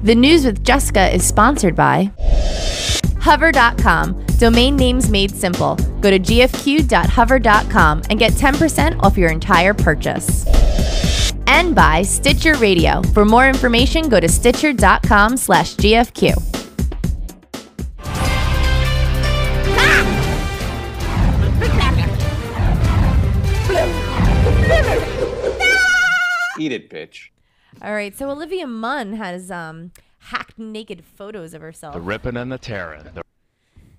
The News with Jessica is sponsored by Hover.com. Domain names made simple. Go to gfq.hover.com and get 10% off your entire purchase. And by Stitcher Radio. For more information, go to stitcher.com/GFQ. Eat it, bitch. All right, so Olivia Munn has hacked naked photos of herself. The ripping and the tearing.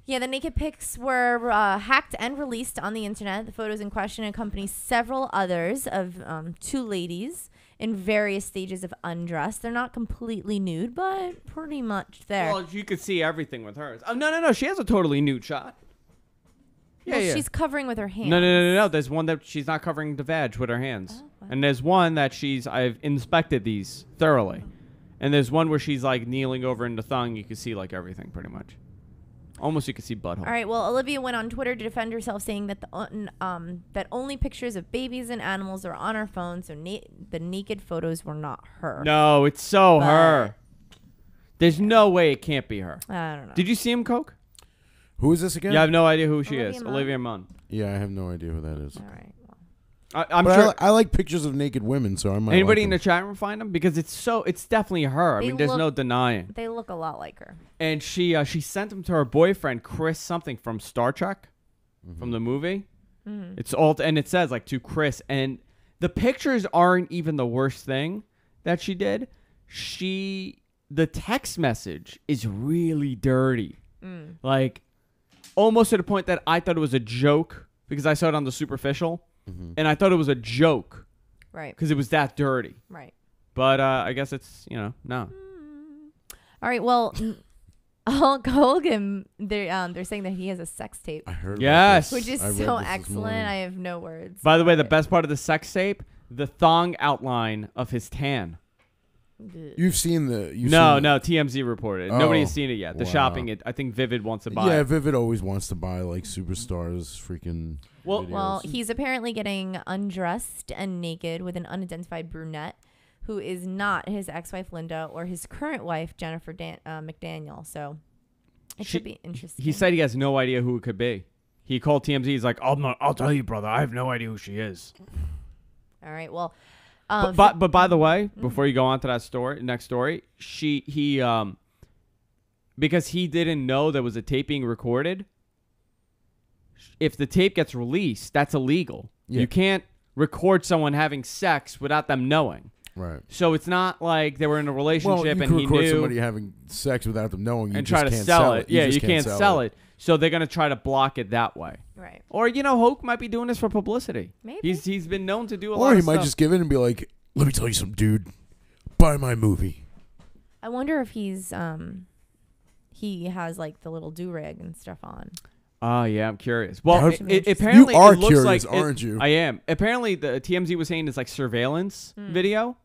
Yeah, the naked pics were hacked and released on the internet. The photos in question accompany several others of two ladies in various stages of undress. They're not completely nude, but pretty much there. Well, you could see everything with hers. Oh, no. She has a totally nude shot. Yeah. She's covering with her hands. No. There's one that she's not covering the vag with her hands. Oh, and there's one that I've inspected these thoroughly. And there's one where she's like kneeling over in the thong. You can see like everything pretty much. Almost you can see butthole. All right, well, Olivia went on Twitter to defend herself, saying that that only pictures of babies and animals are on her phone, so the naked photos were not her. No, it's her. There's no way it can't be her. I don't know. Did you see him, Coke? Who is this again? Yeah, I have no idea who she Olivia is. Munn? Olivia Munn. Yeah, I have no idea who that is. All right. Well. I'm But sure. I like pictures of naked women, so I might. Anybody like in the chat room find them? Because it's definitely her. I mean, there's no denying. They look a lot like her. And she sent them to her boyfriend, Chris something from Star Trek, from the movie. It's all, and it says like to Chris. And the pictures aren't even the worst thing that she did. The text message is really dirty. Like, almost to the point that I thought it was a joke because I saw it on the superficial. And I thought it was a joke. Right. Because it was that dirty. Right. But I guess it's, no. All right, well, Hulk Hogan, they're saying that he has a sex tape. I heard. Yes. Which is so excellent. I have no words. By the way, the best part of the sex tape, the thong outline of his tan. You've seen the. No, TMZ reported. Nobody has seen it yet. The wow. shopping, I think Vivid wants to buy Yeah, it. Vivid always wants to buy like superstars freaking. Well, he's apparently getting undressed and naked with an unidentified brunette who is not his ex-wife Linda or his current wife Jennifer McDaniel. So it should be interesting. He said he has no idea who it could be. He called TMZ. He's like, I'll tell you, brother. I have no idea who she is. All right. Well, but by the way, before you go on to that next story, he because he didn't know there was a tape being recorded. If the tape gets released, that's illegal. Yeah. You can't record someone having sex without them knowing. Right. So it's not like they were in a relationship and he record knew somebody having sex without them knowing. And try to sell it. Yeah, you can't sell it. So they're gonna try to block it that way. Right. Or Hoke might be doing this for publicity. Maybe he's been known to do a lot. Or he of might stuff. just give in and be like, "Let me tell you something, dude. Buy my movie." I wonder if he has like the little do-rag and stuff on. Oh, yeah, I'm curious. Well, apparently you are it looks curious, like aren't you? I am. Apparently, the TMZ was saying it's like surveillance video.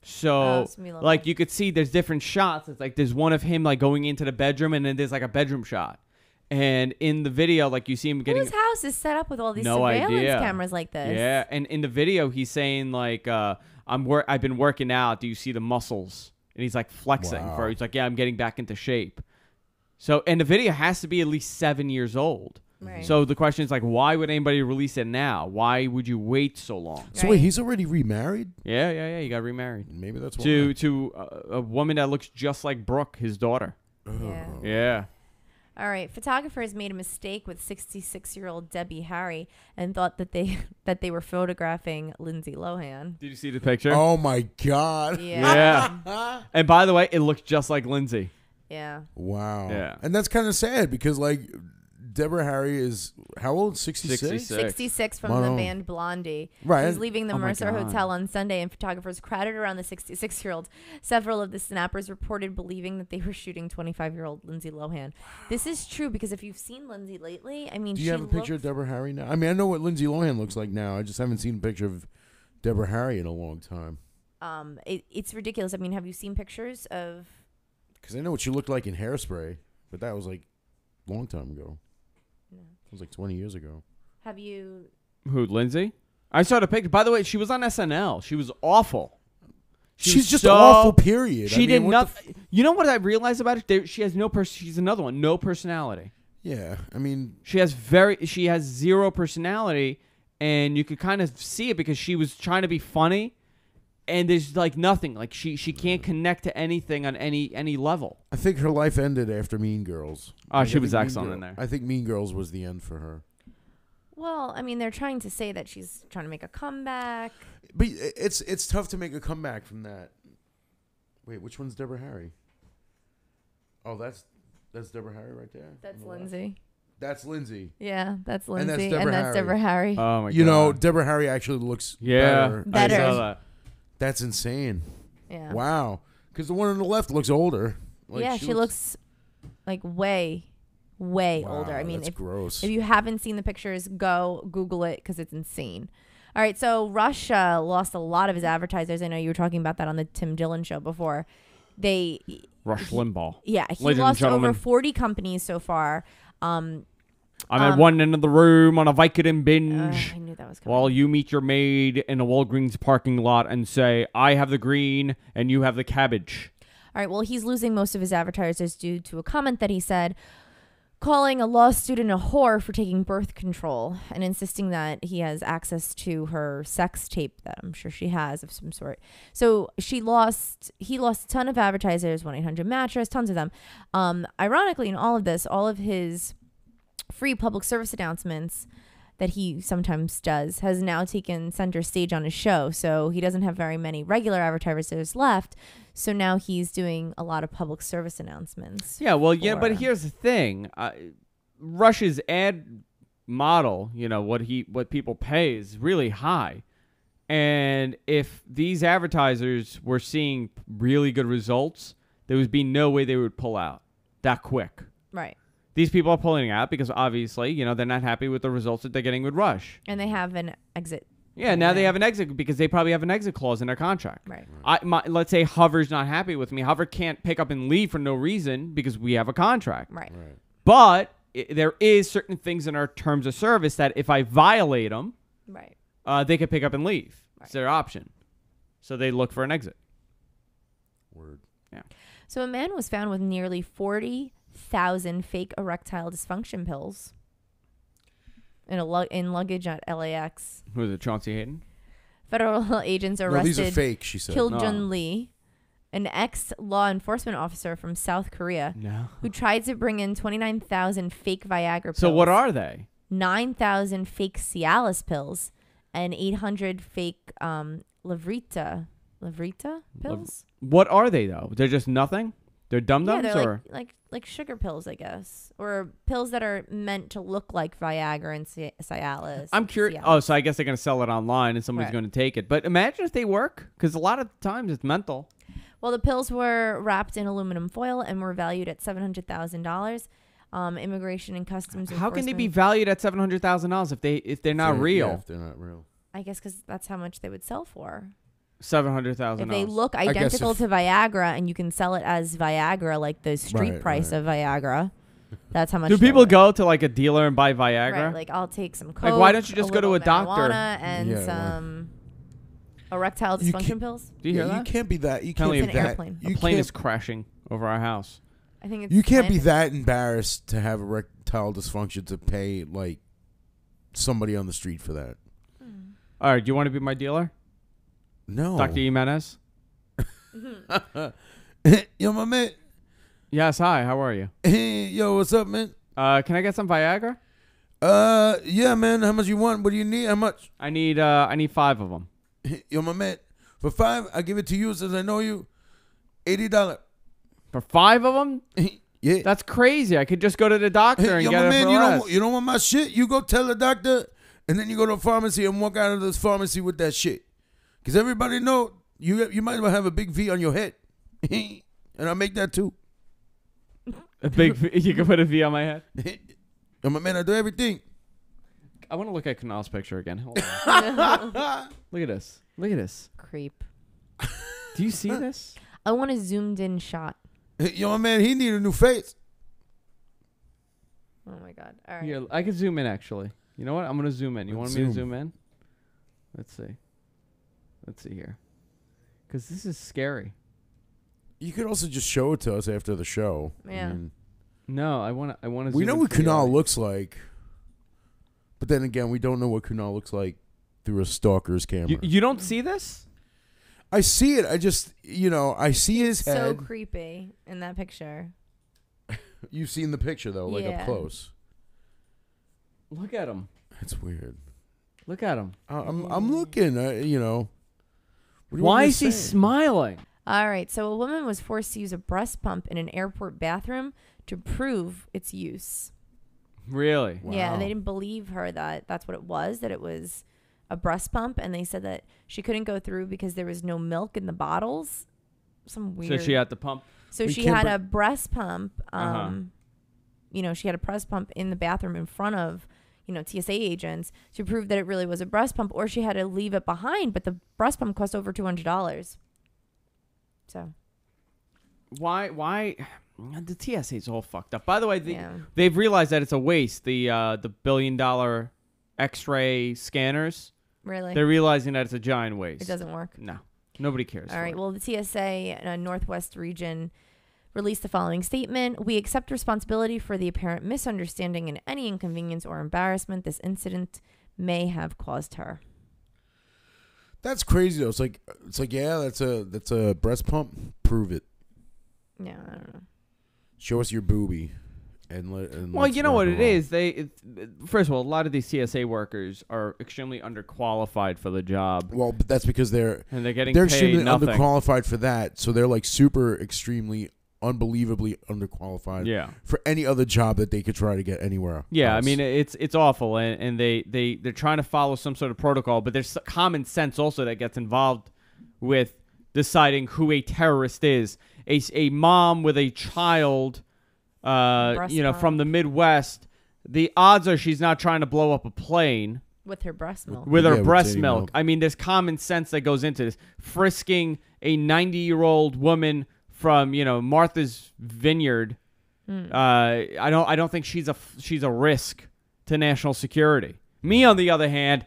So, like, you could see there's different shots. It's like there's one of him like going into the bedroom, and then there's like a bedroom shot. And in the video, like you see him getting. Whose house is set up with all these No surveillance idea. cameras like this? Yeah, and in the video, he's saying like, I've been working out. Do you see the muscles? And he's like flexing Wow. he's like, yeah, I'm getting back into shape. So, and the video has to be at least 7 years old. Right. So the question is like, why would anybody release it now? Why would you wait so long? So wait, he's already remarried? Yeah. He got remarried. Maybe that's why. To a woman that looks just like Brooke, his daughter. Yeah. All right. Photographers made a mistake with 66-year-old Debbie Harry and thought that they were photographing Lindsay Lohan. Did you see the picture? Oh my God. Yeah. And by the way, it looks just like Lindsay. Yeah. Wow. Yeah. And that's kind of sad because like Deborah Harry is how old? 66? 66 from the band Blondie. Right. He's leaving the Mercer Hotel on Sunday, and photographers crowded around the 66-year-old. Several of the snappers reported believing that they were shooting 25-year-old Lindsay Lohan. This is true because if you've seen Lindsay lately, I mean, do you have a picture of Deborah Harry now? I mean, I know what Lindsay Lohan looks like now. I just haven't seen a picture of Deborah Harry in a long time. It's ridiculous. I mean, have you seen pictures of? Because I know what she looked like in Hairspray, but that was like a long time ago. It was like 20 years ago. Have you? Who, Lindsay? I saw the picture. By the way, she was on SNL. She was awful. She's just so, awful. Period. She did nothing. You know what I realized about it? She has no she's another one. No personality. Yeah, I mean, she has zero personality, and you could kind of see it because she was trying to be funny, and there's like nothing. Like she can't connect to anything on any level. I think her life ended after Mean Girls. Oh, she was excellent in there. I think Mean Girls was the end for her. Well, I mean, they're trying to say that she's trying to make a comeback. But it's tough to make a comeback from that. Wait, which one's Deborah Harry? Oh, that's Deborah Harry right there. That's Lindsay. That's Lindsay. Yeah, that's Lindsay. And that's Deborah Harry. Oh my god. You know, Deborah Harry actually looks better. I saw that. That's insane. Yeah. Wow. Because the one on the left looks older. Like, yeah, she looks like way older. I mean, that's gross. If you haven't seen the pictures, go Google it because it's insane. All right, so Rush lost a lot of his advertisers. I know you were talking about that on the Tim Dillon show before. Rush Limbaugh. Yeah, he Ladies lost and gentlemen. over 40 companies so far. I'm at one end of the room on a Vicodin binge I knew that was coming. while you meet your maid in a Walgreens parking lot and say, I have the green and you have the cabbage. All right, well, he's losing most of his advertisers due to a comment that he said, calling a law student a whore for taking birth control and insisting that he has access to her sex tape that I'm sure she has of some sort. So he lost a ton of advertisers, 1-800-Mattress, tons of them. Ironically, in all of this, all of his free public service announcements that he sometimes does has now taken center stage on his show. So he doesn't have very many regular advertisers left. So now he's doing a lot of public service announcements. Yeah, well, yeah, but here's the thing. Rush's ad model, you know, what people pay is really high. And if these advertisers were seeing really good results, there would be no way they would pull out that quick. Right. These people are pulling out because obviously, you know, they're not happy with the results that they're getting with Rush. And they have an exit. Yeah, now they have an exit because they probably have an exit clause in their contract. Right. Let's say Hover's not happy with me. Hover can't pick up and leave for no reason because we have a contract. Right. But there is certain things in our terms of service that if I violate them, right, they could pick up and leave. Right. It's their option. So they look for an exit. Word. Yeah. So a man was found with nearly 40,000 fake erectile dysfunction pills in luggage at LAX. Who is it, Chauncey Hayden? Federal agents arrested. No, these are fake, she said. Jun Lee, an ex-law enforcement officer from South Korea, who tried to bring in 29,000 fake Viagra pills. So what are they? 9,000 fake Cialis pills and 800 fake Livrita pills. What are they though? They're just nothing. They're dum-dums, yeah, they're or like sugar pills, I guess, or pills that are meant to look like Viagra and Cialis. I'm curious. Oh, so I guess they're gonna sell it online and somebody's Right. gonna take it. But imagine if they work, because a lot of times it's mental. Well, the pills were wrapped in aluminum foil and were valued at $700,000. Immigration and Customs How can they be Enforcement- valued at $700,000 if they're not real? Yeah, if they're not real. I guess because that's how much they would sell for. $700,000. If they look guess identical if- to Viagra and you can sell it as Viagra, like the street Right, price right. of Viagra, that's how much. Do they're people worth. go to like a dealer and buy Viagra? Right, like I'll take some coke. why don't you just go to little a doctor? marijuana and Yeah, some erectile You dysfunction can't- pills. Do you hear that? You can't be that. You Apparently can't it's be an that. airplane. A You plane can't, is crashing over our house. I think it's you can't be planted. that embarrassed to have erectile dysfunction to pay like somebody on the street for that. All right, do you want to be my dealer, No. Dr. Jimenez? Yo, my man. Yes. Hi. How are you? Hey, yo, what's up, man? Can I get some Viagra? Yeah, man. How much you want? What do you need? How much? I need 5 of them. Yo, my man. For 5, I give it to you since I know you. $80. For 5 of them? Yeah. That's crazy. I could just go to the doctor and Yo, get my it man, for less. you don't want my shit? You go tell the doctor, and then you go to a pharmacy and walk out of this pharmacy with that shit. Because everybody know you might as well have a big V on your head. And I make that too. A big. You can put a V on my head. Yo, my man, I do everything. I want to look at Canal's picture again. Hold on. Look at this. Look at this. Creep. Do you see this? I want a zoomed in shot. Yo, my man, he need a new face. Oh my god. All right. Here, I can zoom in actually. You know what? I'm gonna zoom in. You Let's want me to zoom. zoom in? Let's see. Let's see here. Because this is scary. You could also just show it to us after the show. Yeah. No, I want to. We know what Kunal looks like, but then again, we don't know what Kunal looks like through a stalker's camera. You don't see this? I see it. I just, I see his So head. creepy in that picture. You've seen the picture though, like Yeah. up close. Look at him. That's weird. Look at him. I'm looking. What do you want Why me to is he say? smiling? All right. So a woman was forced to use a breast pump in an airport bathroom to prove its use. Really? Yeah, Wow. they didn't believe her that that's what it was, that it was a breast pump, and they said that she couldn't go through because there was no milk in the bottles. Some weird. So she had to pump. So We she can't had br- a breast pump. Uh-huh. She had a breast pump in the bathroom in front of, TSA agents to prove that it really was a breast pump, or she had to leave it behind. But the breast pump cost over $200. So. Why? The TSA is all fucked up. By the way, Yeah. they've realized that it's a waste. The $1 billion X-ray scanners. Really? They're realizing that it's a giant waste. It doesn't work. No, nobody cares. All for right. it. Well, the TSA Northwest region released the following statement. We accept responsibility for the apparent misunderstanding and any inconvenience or embarrassment this incident may have caused her. That's crazy though. It's like yeah, that's a breast pump. Prove it. Yeah, I don't know. Show us your boobie. Well, you know what it is. First of all, a lot of these TSA workers are extremely underqualified for the job, Well, but that's because they're getting paid extremely nothing. underqualified for that. So they're like super, extremely, unbelievably underqualified Yeah. for any other job that they could try to get anywhere. Yeah, else. I mean it's awful, and they're trying to follow some sort of protocol, but there's common sense also that gets involved with deciding who a terrorist is. A mom with a child, Breast from pump. the Midwest, the odds are she's not trying to blow up a plane With her breast milk. with Yeah, her with breast titty milk. milk. I mean, there's common sense that goes into this. Frisking a 90-year-old woman from Martha's Vineyard. I don't think she's a risk to national security. Me, on the other hand,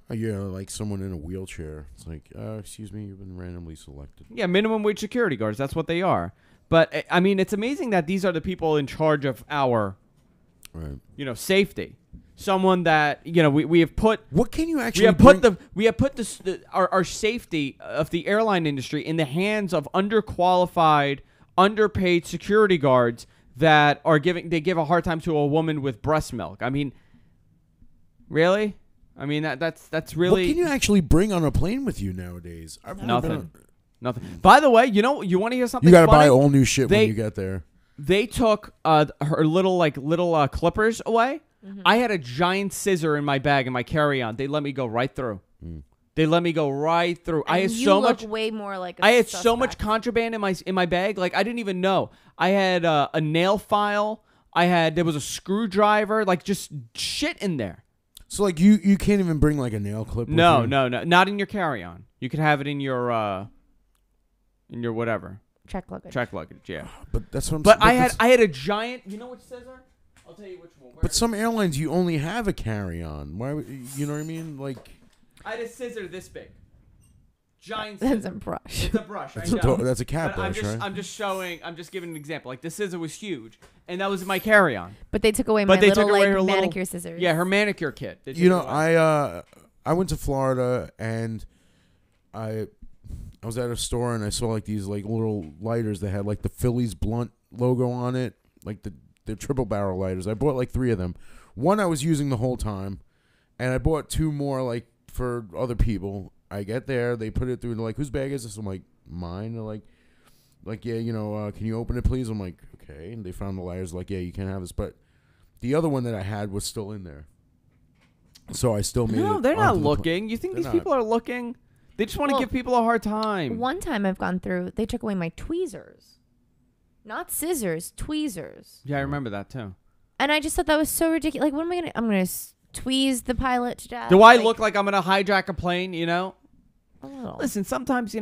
Yeah, like someone in a wheelchair. It's like, excuse me, you've been randomly selected. Yeah, minimum wage security guards. That's what they are. But I mean, it's amazing that these are the people in charge of our, Right. safety. Someone that we have put. What can you We actually have put our safety of the airline industry in the hands of underqualified, underpaid security guards that give a hard time to a woman with breast milk. I mean, really? I mean that's really What can you actually bring on a plane with you nowadays? I've never nothing. been Nothing. By the way, you want to hear something? You got to buy funny? all new shit They- when you get there. They took her little clippers away. I had a giant scissor in my bag in my carry-on. They let me go right through. They let me go right through. I had And you so look much. way more like. I had so much contraband in my bag. Like I didn't even know. I had a nail file. There was a screwdriver. Like just shit in there. So like you can't even bring like a nail clip. With No, you? no, not in your carry-on. You could have it in your whatever check luggage. check luggage. Yeah. But that's what I'm But saying. I had a giant. You know which scissor? I'll tell you which one. But some airlines you only have a carry-on. Why? You know what I mean? Like I had a scissor this big. Giant That's scissor. a brush. It's a brush. that's I know. a cat But brush, right? I'm just showing. I'm just giving an example. Like the scissor was huge, and that was my carry-on. But they took away my But they little took away like her little- manicure scissors. Yeah, her manicure kit. They You took know, it away. I went to Florida and I was at a store and I saw like these like little lighters that had like the Phillies Blunt logo on it, like the triple barrel lighters. I bought like 3 of them. One I was using the whole time, and I bought 2 more like for other people. I get there, they put it through. They're like, "Whose bag is this?" I'm like, "Mine." They're like, "Yeah, can you open it, please?" I'm like, "Okay." And they found the lighters. Like, "Yeah, you can't have this." But the other one that I had was still in there. So I still made it. No, they're not onto the looking. You think They're these not. people are looking? They just want to Well, give people a hard time. One time I've gone through, they took away my tweezers. Not scissors, tweezers. Yeah, I remember that too. And I just thought that was so ridiculous. Like, what am I going to, I'm going to tweeze the pilot to death. Do I look like I'm gonna hijack a plane? A little. Listen, sometimes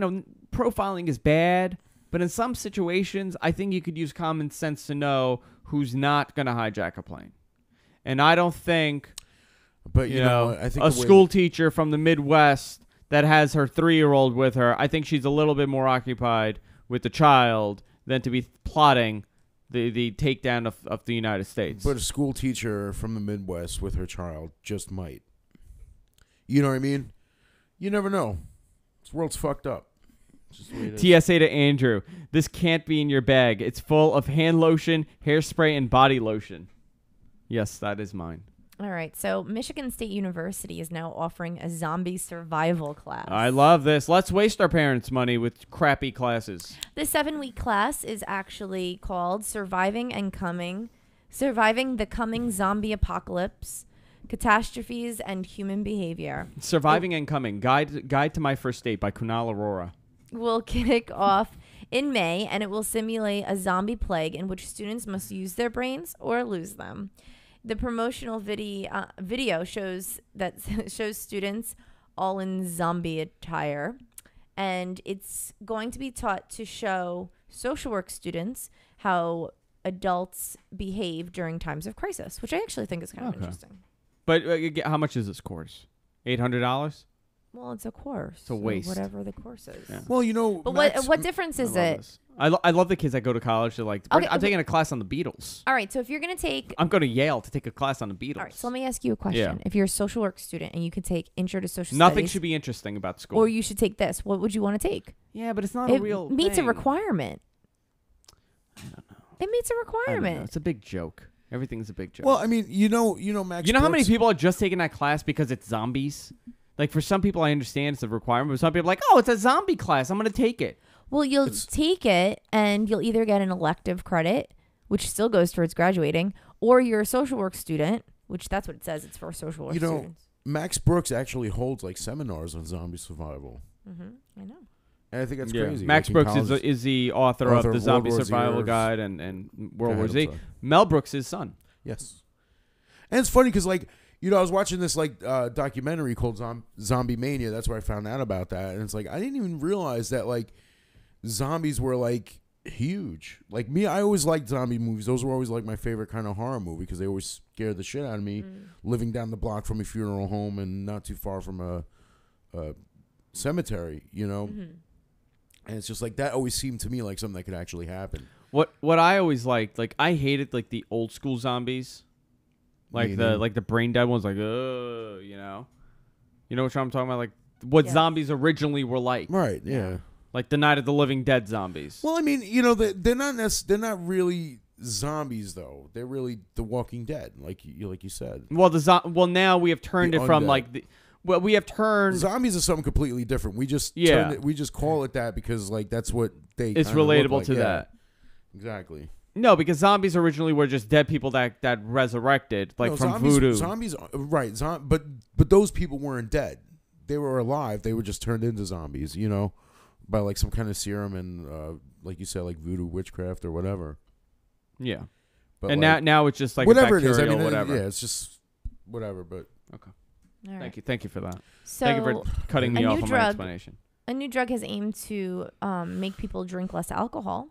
profiling is bad, but in some situations, I think you could use common sense to know who's not gonna hijack a plane. And I don't think But you know, I think a the way school teacher from the Midwest that has her 3-year-old with her, I think she's a little bit more occupied with the child than to be plotting the takedown of the United States. But a school teacher from the Midwest with her child just might. You know what I mean? You never know. This world's fucked up. It's just the way it is. TSA to Andrew. This can't be in your bag. It's full of hand lotion, hairspray, and body lotion. Yes, that is mine. All right. So Michigan State University is now offering a zombie survival class. I love this. Let's waste our parents' money with crappy classes. The 7-week class is actually called Surviving the Coming Zombie Apocalypse, Catastrophes, and Human Behavior. Surviving and Coming. Guide to My First Date by Kunal Arora. Will kick off in May, and it will simulate a zombie plague in which students must use their brains or lose them. The promotional video shows students all in zombie attire, and it's going to be taught to show social work students how adults behave during times of crisis, which I actually think is kind of interesting. But how much is this course? $800? Well, it's a course. It's a waste. Whatever the course is. Yeah. Well, you know. But Max, what difference is it? I love the kids that go to college. They're like, Okay, I'm taking a class on the Beatles. All right, so if you're going to take... I'm going to Yale to take a class on the Beatles. All right, so let me ask you a question. Yeah. If you're a social work student and you could take Intro to Social Nothing Studies... should be interesting about school. Or you should take this. What would you want to take? Yeah, but it's not It a real meets thing. a requirement. I don't know. It meets a I don't know. requirement. It's a big joke. Everything's a big joke. Well, I mean, you know, Max. You know how many Brooks- people are just taking that class because it's zombies? Like, for some people, I understand it's a requirement, but some people are like, oh, it's a zombie class. I'm going to take it. Well, you'll take it, and you'll either get an elective credit, which still goes towards graduating, or you're a social work student, which that's what it says. It's for social work students. Max Brooks actually holds like seminars on zombie survival. Mm-hmm. I know. And I think that's crazy. Max Like, in Brooks college- is the author of the Zombie World War Survival Z. Guide and World Go War ahead, Z. I'm sorry. Mel Brooks' his son. Yes. And it's funny because, like, you know, I was watching this, like, documentary called Zombie Mania. That's where I found out about that. And it's like, I didn't even realize that, like, zombies were, like, huge. Like, me, I always liked zombie movies. Those were always, like, my favorite kind of horror movie because they always scared the shit out of me living down the block from a funeral home and not too far from a cemetery, you know? Mm-hmm. And it's just like that always seemed to me like something that could actually happen. What I always liked, like, I hated, like, the old school zombies. Like the brain dead ones, like, you know what I'm talking about, like what zombies originally were like, Right? Yeah. like the Night of the Living Dead zombies. Well, I mean, you know, they're not really zombies though. They're really The Walking Dead, like you said. Well, now we have turned The it from undead. like we have turned. Zombies are something completely different. We just we just call it that because like that's what they. It's kinda look relatable like. to Yeah, that. Exactly. No, because zombies originally were just dead people that resurrected, like No, from zombies, voodoo. Zombies, right? But those people weren't dead. They were alive. They were just turned into zombies, you know, by like some kind of serum and like you said, like voodoo witchcraft or whatever. Yeah, But and like, now it's just like whatever a it is. bacterial I mean, whatever. yeah, it's just whatever. But Okay. All right. Thank you for that. So Thank you for cutting me a off new on my drug- explanation. a new drug has aimed to make people drink less alcohol.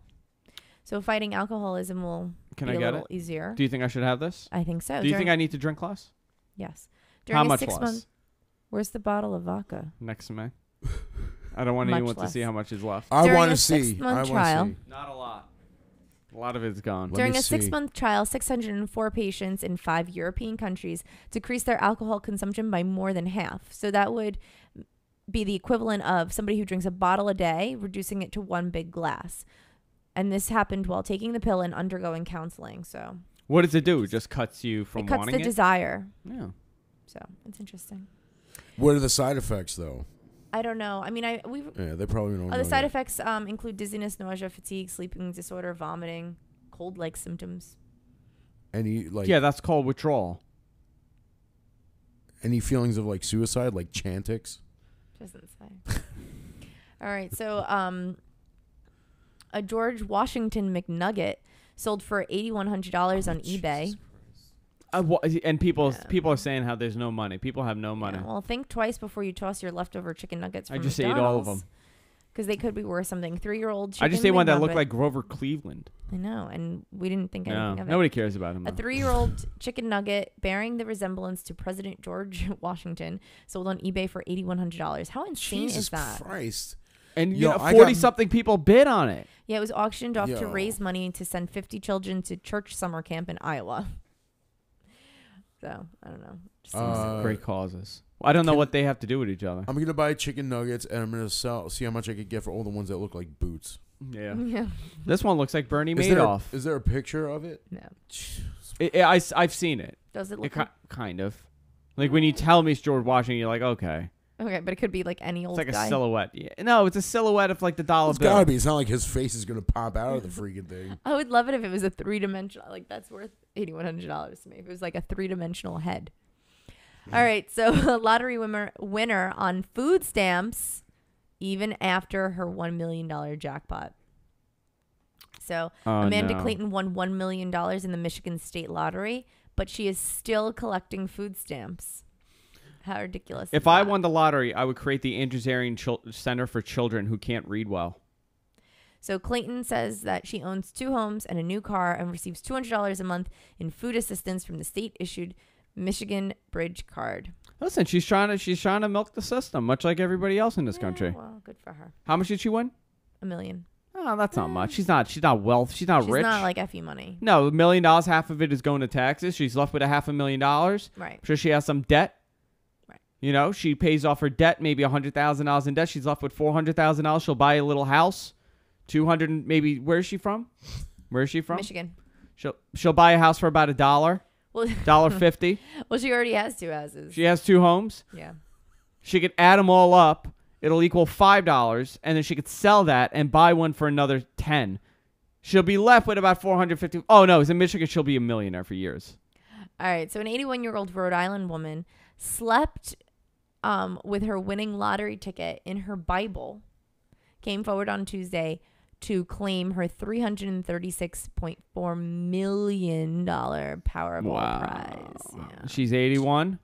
So fighting alcoholism will Can be I a get little it? easier. Do you think I should have this? I think so. Do you think I need to drink less? Yes. How During a much 6 less? month. Where's the bottle of vodka? Next to me. I don't want Much anyone to less. see how much is left. I During want a to see. 6-month I wanna trial. see. Not a lot. A lot of it's gone. Let During me a see. 6-month trial, 604 patients in 5 European countries decreased their alcohol consumption by more than half. So that would be the equivalent of somebody who drinks a bottle a day, reducing it to one big glass. And this happened while taking the pill and undergoing counseling. So What does it do? It just cuts you from it cuts wanting the it? desire. Yeah. So it's interesting. What are the side effects though? I don't know. I mean, Yeah, they probably don't know. the side yet. effects include dizziness, nausea, fatigue, sleeping disorder, vomiting, cold-like symptoms. Any like Yeah, that's called withdrawal. any feelings of like suicide, like Chantix? Doesn't say. All right. So, a George Washington McNugget sold for $8,100 on eBay. And people Yeah. are saying how there's no money. People have no money. Yeah, well, think twice before you toss your leftover chicken nuggets from I just ate all of McDonald's. them. because they could be worth something. 3-year-old chicken I just ate one that looked McNugget. like Grover Cleveland. I know, and we didn't think anything of it. Nobody cares about him. A 3-year-old chicken nugget bearing the resemblance to President George Washington sold on eBay for $8,100. How insane Jesus is that? Christ. And Yo, 40-something people bid on it. Yeah, it was auctioned off to Yo. raise money to send 50 children to church summer camp in Iowa. So, I don't know. Just seems Great causes. Well, I don't know what they have to do with each other. I'm going to buy chicken nuggets, and I'm going to see how much I could get for all the ones that look like boots. Yeah. yeah. This one looks like Bernie Is there, Madoff. is there a picture of it? No. I've seen it. Does it look Kind of. Like when you tell me it's George Washington, you're like, okay. Okay, but it could be like any old It's like guy. a silhouette. Yeah. No, it's a silhouette of like the dollar It's bill. got to be. It's not like his face is going to pop out of the freaking thing. I would love it if it was a 3-dimensional. Like, that's worth $8,100 to me. If it was like a 3-dimensional head. All right, so a lottery winner on food stamps even after her $1 million jackpot. So Amanda Clayton won $1 million in the Michigan State Lottery, but she is still collecting food stamps. How ridiculous If is I that? won the lottery, I would create the Andrews Arian Center for Children who can't read well. So Clayton says that she owns 2 homes and a new car and receives $200 a month in food assistance from the state-issued Michigan Bridge card. Listen, she's trying to milk the system, much like everybody else in this country. Well, good for her. How much did she win? $1 million. Oh, that's not much. She's not wealth. She's not She's rich. not like FE money. No, $1 million, half of it is going to taxes. She's left with $500,000. Right. I'm sure she has some debt. Right. You know, she pays off her debt, maybe $100,000 in debt. She's left with $400,000. She'll buy a little house. 200 and maybe. Where is she from? Michigan. She'll buy a house for about $1. Well, $1.50. well, she already has 2 houses. She has 2 homes. Yeah. She could add them all up. It'll equal $5, and then she could sell that and buy one for another $10. She'll be left with about $450. Oh no, in Michigan she'll be a millionaire for years. All right. So an 81-year-old Rhode Island woman slept with her winning lottery ticket in her Bible. Came forward on Tuesday to claim her $336.4 million Powerball prize. Yeah. She's 81.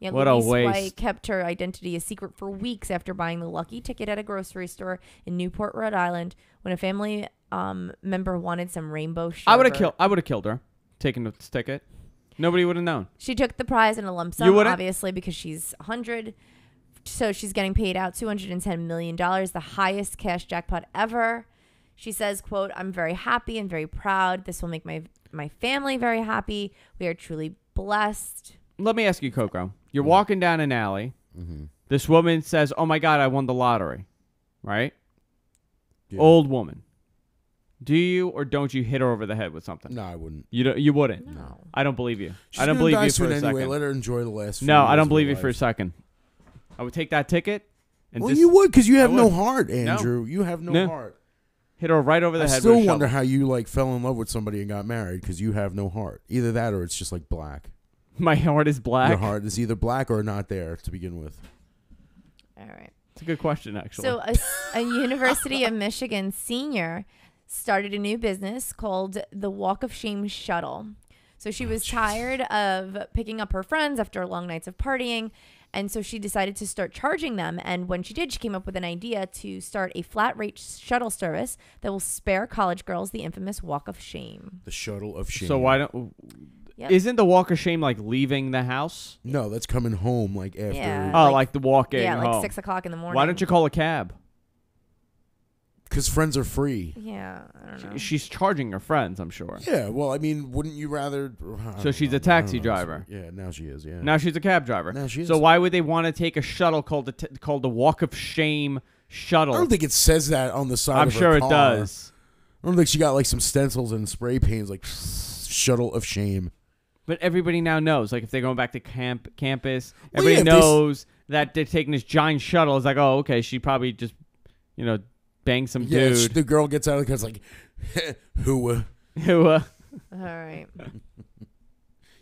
Yeah, What Louise a waste. White kept her identity a secret for weeks after buying the lucky ticket at a grocery store in Newport, Rhode Island, when a family member wanted some rainbow sherbet. I would have killed her, taking the ticket. Nobody would have known. She took the prize in a lump sum, You wouldn't? obviously, because she's 100. So she's getting paid out $210 million, the highest cash jackpot ever. She says, quote, "I'm very happy and very proud. This will make my family very happy. We are truly blessed." Let me ask you, Coco. You're walking down an alley. Mm-hmm. This woman says, "Oh my God, I won the lottery," right? Yeah. Old woman. Do you or don't you hit her over the head with something? No, I wouldn't. You wouldn't. No. I don't believe you. She's I don't gonna believe die you soon for a anyway. second. Let her enjoy the last few No, years I don't of believe her you for a life. second. I would take that ticket and Well, just you would, because you have I no would. heart, Andrew. You have no No. heart. hit her right over the I head still with a wonder shovel. how you like fell in love with somebody and got married, because you have no heart. Either that or it's just like black. My heart is black. Your heart is either black or not there to begin with. All right. It's a good question, actually. So a University of Michigan senior started a new business called the Walk of Shame Shuttle. So she was tired of picking up her friends after long nights of partying. And so she decided to start charging them. And when she did, she came up with an idea to start a flat rate shuttle service that will spare college girls the infamous Walk of Shame. The shuttle of shame. So why don't... Yep. Isn't the walk of shame like leaving the house? No, that's coming home like after. Yeah. Oh, Like- like the walking Yeah, like home. 6 o'clock in the morning. Why don't you call a cab? Because friends are free. Yeah, I don't know. She's charging her friends, I'm sure. Yeah, well, I mean, wouldn't you rather... So she's a taxi driver. Yeah, now she is, yeah. Now she's a cab driver. Now she is. So why would they want to take a shuttle called the Walk of Shame shuttle? I don't think it says that on the side I'm of her sure it car. does. I don't think she got like some stencils and spray paints like shuttle of shame. But everybody now knows. Like if they're going back to campus, Well, everybody yeah, if knows that they're taking this giant shuttle. It's like, oh, okay, she probably just, banged some Yeah, dude. the girl gets out of the car. It's like, hooah. Who? All right.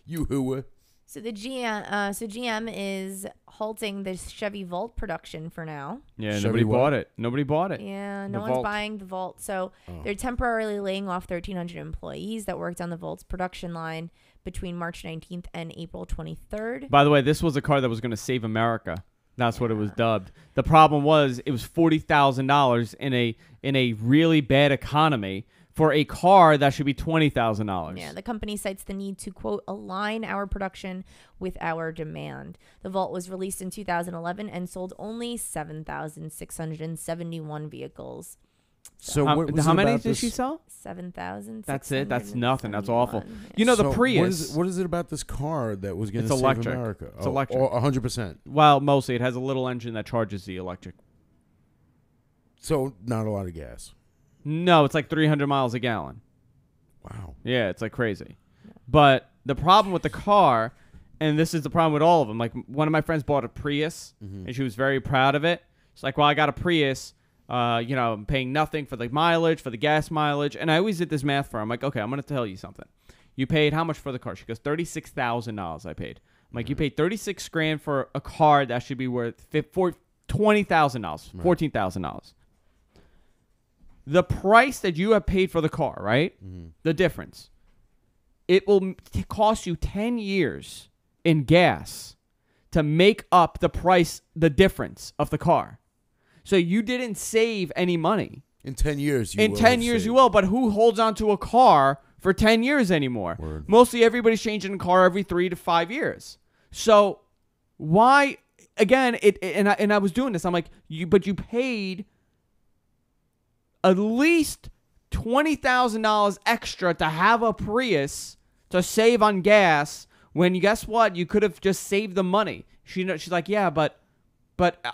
You hooah. So the GM is halting the Chevy Volt production for now. Yeah, Chevy nobody what? bought it. Nobody bought it. Yeah, The no one's Volt. buying the Volt. So Oh. they're temporarily laying off 1,300 employees that worked on the Volt's production line between March 19th and April 23rd. By the way, this was a car that was going to save America. That's what it was dubbed. The problem was it was $40,000 in a really bad economy for a car that should be $20,000. Yeah, the company cites the need to, quote, align our production with our demand. The Volt was released in 2011 and sold only 7,671 vehicles. So how many did she sell? 7,000. That's it. That's nothing. That's awful. You know, so the Prius. What is it about this car that was going to save electric. America? It's electric. 100%. Well, mostly it has a little engine that charges the electric. So not a lot of gas. No, it's like 300 miles a gallon. Wow. Yeah, it's like crazy. But the problem with the car, and this is the problem with all of them, like one of my friends bought a Prius, and she was very proud of it. She's like, well, I got a Prius. You know, I'm paying nothing for the mileage, for the gas mileage. And I always did this math for her. I'm like, okay, I'm going to tell you something. You paid how much for the car? She goes, $36,000 I paid. I'm like, you paid $36,000 for a car that should be worth $20,000, $14,000. The price that you have paid for the car, right? The difference. It will cost you 10 years in gas to make up the price, the difference of the car. So you didn't save any money. In 10 years, you will. But who holds on to a car for 10 years anymore? Word. Mostly everybody's changing a car every 3 to 5 years. So why, again, I was doing this. I'm like, but you paid at least $20,000 extra to have a Prius to save on gas when, guess what? You could have just saved the money. She's like, yeah, but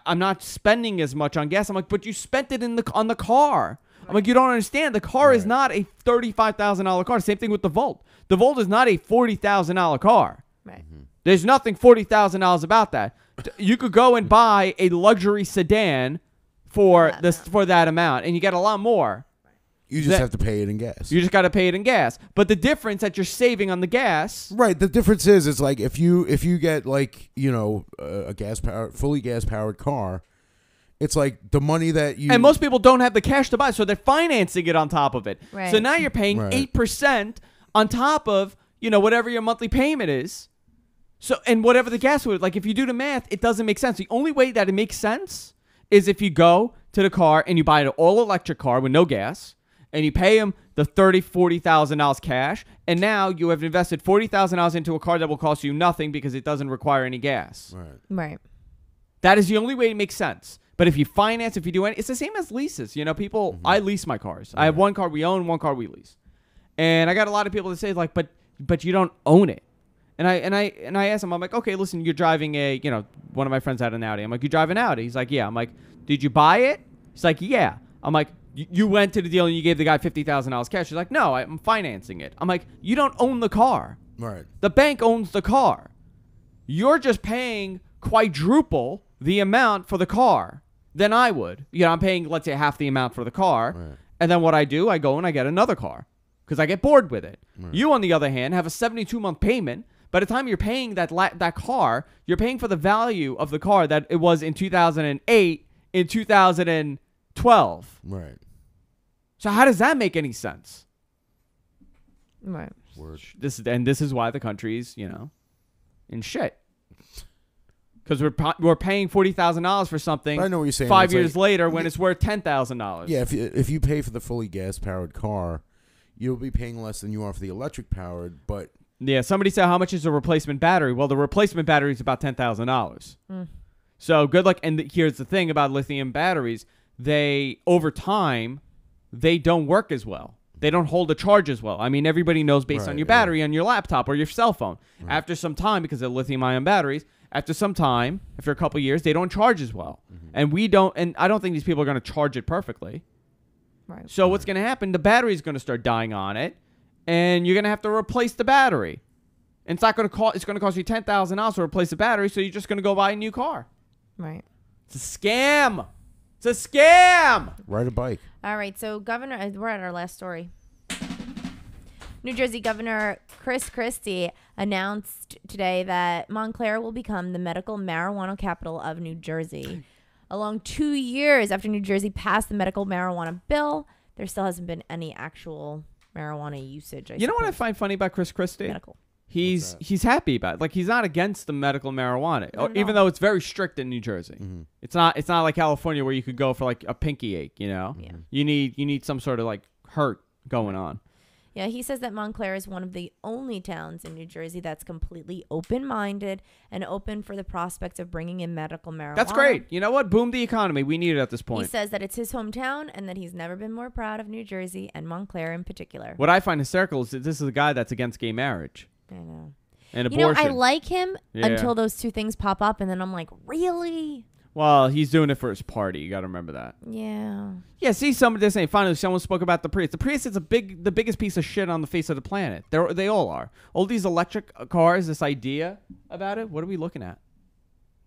I'm not spending as much on gas. I'm like, but you spent it on the car. I'm like, you don't understand. The car is not a $35,000 car. Same thing with the Volt. The Volt is not a $40,000 car. Right. There's nothing $40,000 about that. You could go and buy a luxury sedan for that amount, and you get a lot more. You just have to pay it in gas. You just got to pay it in gas. But the difference that you're saving on the gas, right? The difference is, it's like if you get like, you know, a fully gas powered car, it's like the money that you, and most people don't have the cash to buy, so they're financing it on top of it. Right. So now you're paying 8% on top of, you know, whatever your monthly payment is. So, and whatever the gas would, like if you do the math, it doesn't make sense. The only way that it makes sense is if you go to the car and you buy an all electric car with no gas. And you pay them the $40,000 cash, and now you have invested $40,000 into a car that will cost you nothing because it doesn't require any gas. Right. That is the only way it makes sense. But if you finance, if you do it's the same as leases. You know, people, I lease my cars. I have one car we own, one car we lease. And I got a lot of people that say like, but you don't own it. And I asked him, I'm like, okay, listen, you're driving one of my friends had an Audi. I'm like, you drive an Audi? He's like, yeah. I'm like, did you buy it? He's like, yeah. I'm like, you went to the deal and you gave the guy $50,000 cash. He's like, no, I'm financing it. I'm like, you don't own the car. Right. The bank owns the car. You're just paying quadruple the amount for the car than I would. You know, I'm paying, let's say, half the amount for the car. Right. And then what I do, I go and I get another car because I get bored with it. Right. You, on the other hand, have a 72-month payment. By the time you're paying that car, you're paying for the value of the car that it was in 2008, in 2012. Right. So how does that make any sense? Right. Word. This is why the country's, you know, in shit. Because we're paying $40,000 for something. I know what you're saying. 5 years later when it's worth $10,000. Yeah, if you pay for the fully gas powered car, you'll be paying less than you are for the electric powered. But yeah, somebody said, how much is a replacement battery? Well, the replacement battery is about $10,000. So good luck. And here's the thing about lithium batteries: over time, they don't work as well. They don't hold a charge as well. I mean, everybody knows based on your battery on your laptop or your cell phone. Right. After some time, because they're lithium-ion batteries, after some time, after a couple of years, they don't charge as well. And I don't think these people are going to charge it perfectly. Right. So what's going to happen? The battery is going to start dying on it, and you're going to have to replace the battery. And it's not going to cost. It's going to cost you $10,000 to replace the battery. So you're just going to go buy a new car. Right. It's a scam. It's a scam. Ride a bike. All right. So we're at our last story. New Jersey Governor Chris Christie announced today that Montclair will become the medical marijuana capital of New Jersey. Along 2 years after New Jersey passed the medical marijuana bill, there still hasn't been any actual marijuana usage. You know what I find funny about Chris Christie? Medical. he's happy about it. Like, he's not against the medical marijuana, even though it's very strict in New Jersey. Mm-hmm. It's not like California where you could go for like a pinky ache, you know? Yeah. You need some sort of like hurt going on. Yeah, he says that Montclair is one of the only towns in New Jersey that's completely open-minded and open for the prospect of bringing in medical marijuana. That's great. You know what? Boom the economy. We need it at this point. He says that it's his hometown and that he's never been more proud of New Jersey and Montclair in particular. What I find hysterical is that this is a guy that's against gay marriage I know. and abortion. I like him Yeah. until those two things pop up, and then I'm like, really? Well, he's doing it for his party. You got to remember that. Yeah. Yeah, see, somebody they're saying, finally, someone spoke about the Prius. The Prius is the biggest piece of shit on the face of the planet. They all are. All these electric cars, this idea about it, what are we looking at?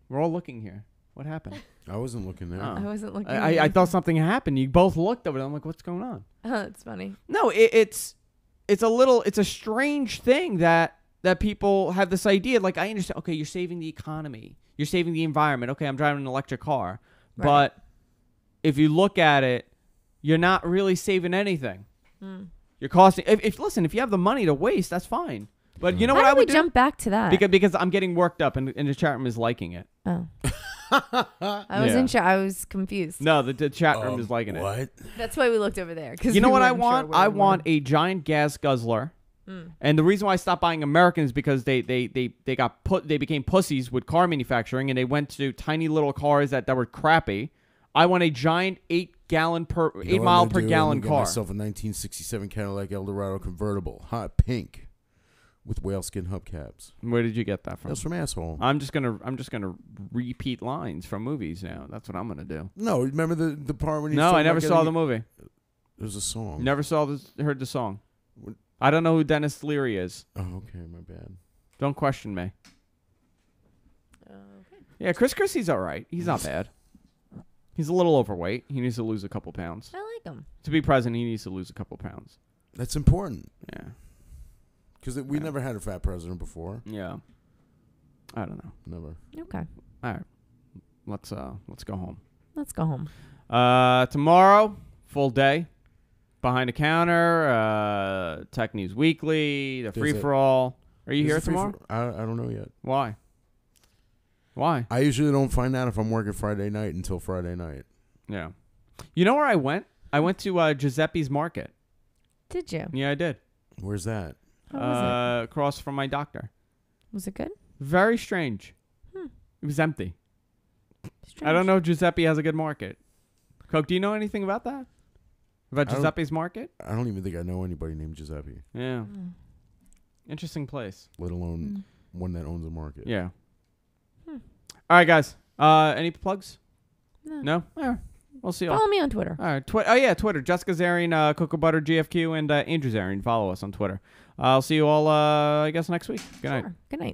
We're all looking here. What happened? I wasn't looking there. I wasn't looking. I thought something happened. You both looked over it. I'm like, what's going on? Oh, that's funny. No, it's a strange thing that people have this idea. Like, I understand, okay, you're saving the economy. You're saving the environment. Okay, I'm driving an electric car. Right. But if you look at it, you're not really saving anything. You're costing. If you have the money to waste, that's fine. But you know what I would do? Jump back to that? Because I'm getting worked up, and the chat room is liking it. Oh. I was confused. No, the chat room is liking it. What? That's why we looked over there. You know what I want? I want a giant gas guzzler. And the reason why I stopped buying American is because they became pussies with car manufacturing, and they went to tiny little cars that were crappy. I want a giant 8 mile per gallon car. I myself a 1967 Cadillac Eldorado convertible, hot pink, with whaleskin hubcaps. Where did you get that from? That's from Asshole. I'm just gonna repeat lines from movies now. That's what I'm gonna do. No, remember the part when you? No, I never saw the movie. There's a song. Never heard the song. I don't know who Dennis Leary is. Oh, okay, my bad. Don't question me. Okay. Yeah, Chris Christie's all right. He's not bad. He's a little overweight. He needs to lose a couple pounds. I like him. To be president, he needs to lose a couple pounds. That's important. Yeah. Because we never had a fat president before. Yeah. I don't know. Never. Okay. All right. Let's go home. Let's go home. Tomorrow, full day. Behind the Counter, Tech News Weekly, the Free for All. Are you here tomorrow? I don't know yet. Why? I usually don't find out if I'm working Friday night until Friday night. Yeah. You know where I went? I went to Giuseppe's Market. Did you? Yeah, I did. Where's that? How was Across from my doctor. Was it good? Very strange. It was empty. Strange. I don't know if Giuseppe has a good market. Coke, do you know anything about that? About Giuseppe's Market? I don't even think I know anybody named Giuseppe, Yeah. Interesting place. let alone one that owns a market. Yeah. All right, guys. Any plugs? No. All right. We'll see you all. Follow me on Twitter. All right. Twitter. Jessica Zarian, Cocoa Butter GFQ, and Andrew Zarian. Follow us on Twitter. I'll see you all, I guess, next week. Good night. Sure. Good night.